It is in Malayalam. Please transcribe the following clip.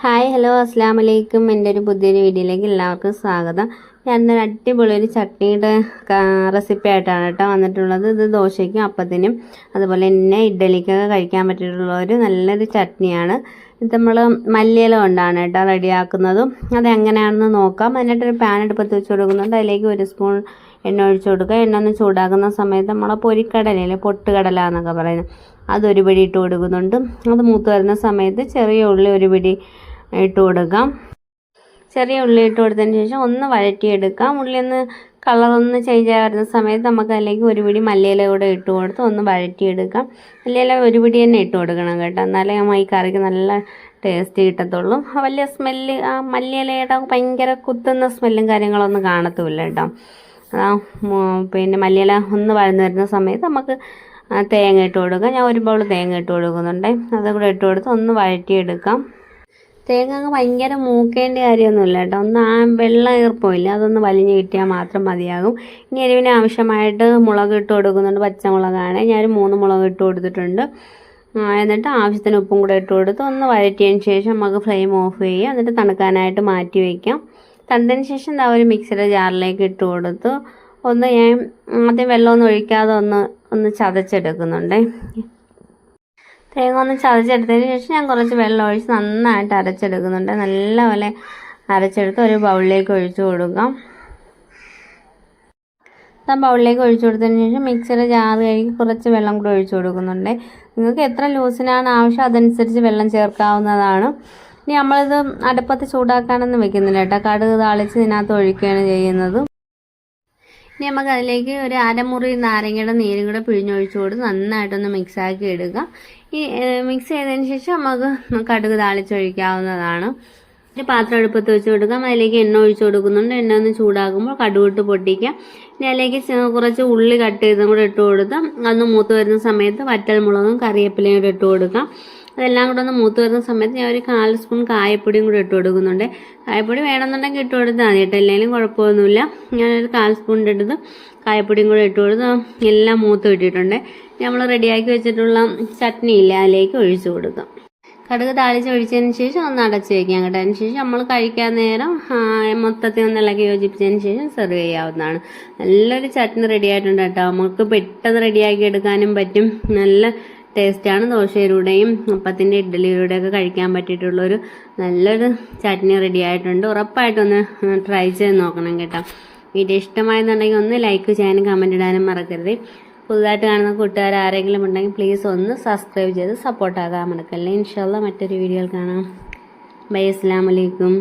ഹായ് ഹലോ അസ്സാം വലൈക്കും. എൻ്റെ ഒരു പുതിയൊരു വീഡിയോയിലേക്ക് എല്ലാവർക്കും സ്വാഗതം. ഞാൻ ഇന്നൊരു അടിപൊളിയൊരു ചട്നിയുടെ റെസിപ്പി ആയിട്ടാണ് കേട്ടോ വന്നിട്ടുള്ളത്. ഇത് ദോശയ്ക്കും അപ്പത്തിനും അതുപോലെ തന്നെ ഇഡ്ഡലിക്കൊക്കെ കഴിക്കാൻ പറ്റിയിട്ടുള്ള ഒരു നല്ലൊരു ചട്നിയാണ്. ഇത് നമ്മൾ മല്ലിയില കൊണ്ടാണ് കേട്ടോ റെഡിയാക്കുന്നതും. അതെങ്ങനെയാണെന്ന് നോക്കാം. എന്നിട്ടൊരു പാൻ അടുപ്പത്ത് വെച്ച് കൊടുക്കുന്നുണ്ട്. അതിലേക്ക് 1 സ്പൂൺ എണ്ണ ഒഴിച്ച് കൊടുക്കുക. എണ്ണ ഒന്ന് ചൂടാക്കുന്ന സമയത്ത് നമ്മളെ പൊരിക്കടലയില്ലേ, പൊട്ടുകടല എന്നൊക്കെ പറയുന്നത്, അതൊരു പിടി ഇട്ട് കൊടുക്കുന്നുണ്ട്. അത് മൂത്ത് വരുന്ന സമയത്ത് ചെറിയ ഉള്ളി ഒരു പിടി ഇട്ട് കൊടുക്കാം. ചെറിയ ഉള്ളി ഇട്ട് കൊടുത്തതിന് ശേഷം ഒന്ന് വഴറ്റിയെടുക്കാം. ഉള്ളി ഒന്ന് കളറൊന്ന് ചേഞ്ച് ആയി വരുന്ന സമയത്ത് നമുക്ക് അതിലേക്ക് ഒരു പിടി മല്ലിയില കൂടെ ഇട്ട് കൊടുത്ത് ഒന്ന് വഴറ്റിയെടുക്കാം. മല്ലിയില ഒരു പിടി തന്നെ ഇട്ട് കൊടുക്കണം കേട്ടോ, എന്നാലേ ഈ കറിക്ക് നല്ല ടേസ്റ്റ് കിട്ടത്തുള്ളൂ. വലിയ സ്മെല്ല് ആ മല്ലിയിലയുടെ ഭയങ്കര കുത്തുന്ന സ്മെല്ലും കാര്യങ്ങളൊന്നും കാണത്തുമില്ല കേട്ടോ. പിന്നെ മല്ലിയില ഒന്ന് വഴന്ന് വരുന്ന സമയത്ത് നമുക്ക് തേങ്ങ ഇട്ട് കൊടുക്കാം. ഞാൻ 1 ബൗൾ തേങ്ങ ഇട്ട് കൊടുക്കുന്നുണ്ട്. അതുകൂടെ ഇട്ട് കൊടുത്ത് ഒന്ന് വഴറ്റിയെടുക്കാം. തേങ്ങ ഭയങ്കര മൂക്കേണ്ട കാര്യമൊന്നുമില്ല കേട്ടോ. ഒന്ന് ആ വെള്ളം ഈർപ്പമില്ല, അതൊന്ന് വലിഞ്ഞ് കിട്ടിയാൽ മാത്രം മതിയാകും. ഇനി എരിവിന് ആവശ്യമായിട്ട് മുളക് ഇട്ട് കൊടുക്കുന്നുണ്ട്. പച്ചമുളകാണ്, ഞാൻ 3 മുളക് ഇട്ട് കൊടുത്തിട്ടുണ്ട്. എന്നിട്ട് ആവശ്യത്തിന് ഉപ്പും കൂടെ ഇട്ട് കൊടുത്ത് ഒന്ന് വഴറ്റിയതിന് ശേഷം നമുക്ക് ഫ്ലെയിം ഓഫ് ചെയ്യുക. എന്നിട്ട് തണുക്കാനായിട്ട് മാറ്റി വയ്ക്കാം. തണുത്തതിന് ശേഷം ഒരു മിക്സിയുടെ ജാറിലേക്ക് ഇട്ട് കൊടുത്ത് ഒന്ന് ഞാൻ ആദ്യം വെള്ളമൊന്നും ഒഴിക്കാതെ ഒന്ന് ചതച്ചെടുക്കുന്നുണ്ട്. തേങ്ങ ഒന്ന് ചതച്ചെടുത്തതിന് ശേഷം ഞാൻ കുറച്ച് വെള്ളം ഒഴിച്ച് നന്നായിട്ട് അരച്ചെടുക്കുന്നുണ്ട്. നല്ലപോലെ അരച്ചെടുത്ത് ഒരു ബൗളിലേക്ക് ഒഴിച്ചു കൊടുക്കാം. ബൗളിലേക്ക് ഒഴിച്ചു കൊടുത്തതിന് ശേഷം മിക്സിയുടെ ജാറ് കഴുകി കുറച്ച് വെള്ളം കൂടെ ഒഴിച്ചു കൊടുക്കുന്നുണ്ട്. നിങ്ങൾക്ക് എത്ര ലൂസിനാണ് ആവശ്യം അതനുസരിച്ച് വെള്ളം ചേർക്കാവുന്നതാണ്. ഇനി നമ്മളിത് അടുപ്പത്ത് ചൂടാക്കാനൊന്നും വെക്കുന്നില്ല കേട്ടോ. കടുക് താളിച്ച് ഇതിനകത്ത് ഒഴിക്കുകയാണ് ചെയ്യുന്നത്. ഇനി നമുക്ക് അതിലേക്ക് ഒരു അരമുറി നാരങ്ങയുടെ നീരും കൂടെ പിഴിഞ്ഞൊഴിച്ച് കൊടുത്ത് നന്നായിട്ടൊന്ന് മിക്സാക്കി എടുക്കുക. ഈ മിക്സ് ചെയ്തതിന് ശേഷം നമുക്ക് കടുക് താളിച്ചൊഴിക്കാവുന്നതാണ്. ഒരു പാത്രം അടുപ്പത്ത് വെച്ച് കൊടുക്കാം. അതിലേക്ക് എണ്ണ ഒഴിച്ച് കൊടുക്കുന്നുണ്ട്. എണ്ണ ഒന്ന് ചൂടാകുമ്പോൾ കടുക് ഇട്ട് പൊട്ടിക്കാം. ഇനി അതിലേക്ക് കുറച്ച് ഉള്ളി കട്ട് ചെയ്തും കൂടെ ഇട്ട് കൊടുത്ത് അതൊന്ന് മൂത്ത് വരുന്ന സമയത്ത് വറ്റൽമുളകും കറിവേപ്പിലയും കൂടെ ഇട്ട് കൊടുക്കാം. അതെല്ലാം കൂടെ ഒന്ന് മൂത്ത് വരുന്ന സമയത്ത് ഞാൻ ഒരു 1/4 സ്പൂൺ കായപ്പൊടിയും കൂടെ ഇട്ട് കൊടുക്കുന്നുണ്ട്. കായപ്പൊടി വേണമെന്നുണ്ടെങ്കിൽ ഇട്ട് കൊടുത്താൽ മതി കേട്ടോ, ഇല്ലെങ്കിലും കുഴപ്പമൊന്നുമില്ല. ഞാനൊരു 1/4 സ്പൂൺ ഇട്ടത് കായപ്പൊടിയും കൂടെ ഇട്ട് കൊടുത്ത് എല്ലാം മൂത്ത് ഇട്ടിട്ടുണ്ട്. നമ്മൾ റെഡിയാക്കി വെച്ചിട്ടുള്ള ചട്നി ഇല്ല, അതിലേക്ക് ഒഴിച്ചു കൊടുക്കാം. കടുക് താളിച്ച് ഒഴിച്ചതിന് ശേഷം ഒന്ന് അടച്ച് വയ്ക്കാം കേട്ടോ. അതിന് ശേഷം നമ്മൾ കഴിക്കാൻ നേരം മൊത്തത്തിൽ ഒന്ന് ഇളക്കി യോജിപ്പിച്ചതിന് ശേഷം സെർവ് ചെയ്യാവുന്നതാണ്. നല്ലൊരു ചട്നി റെഡി ആയിട്ടുണ്ട് കേട്ടോ. നമുക്ക് പെട്ടെന്ന് റെഡിയാക്കി എടുക്കാനും പറ്റും. നല്ല ടേസ്റ്റാണ്. ദോശയിലൂടെയും അപ്പത്തിൻ്റെ ഇഡ്ഡലിയിലൂടെയൊക്കെ കഴിക്കാൻ പറ്റിയിട്ടുള്ളൊരു നല്ലൊരു ചട്നി റെഡി ആയിട്ടുണ്ട്. ഉറപ്പായിട്ടൊന്ന് ട്രൈ ചെയ്ത് നോക്കണം കേട്ടോ. വീഡിയോ ഇഷ്ടമായെന്നുണ്ടെങ്കിൽ ഒന്ന് ലൈക്ക് ചെയ്യാനും കമൻറ്റ് ഇടാനും മറക്കരുത്. പുതുതായിട്ട് കാണുന്ന കൂട്ടുകാർ ആരെങ്കിലും ഉണ്ടെങ്കിൽ പ്ലീസ് ഒന്ന് സബ്സ്ക്രൈബ് ചെയ്ത് സപ്പോർട്ടാകാൻ മറക്കല്ലേ. ഇൻഷാല്ലാ മറ്റൊരു വീഡിയോയിൽ കാണാം. ബൈ, അസ്സലാമു അലൈക്കും.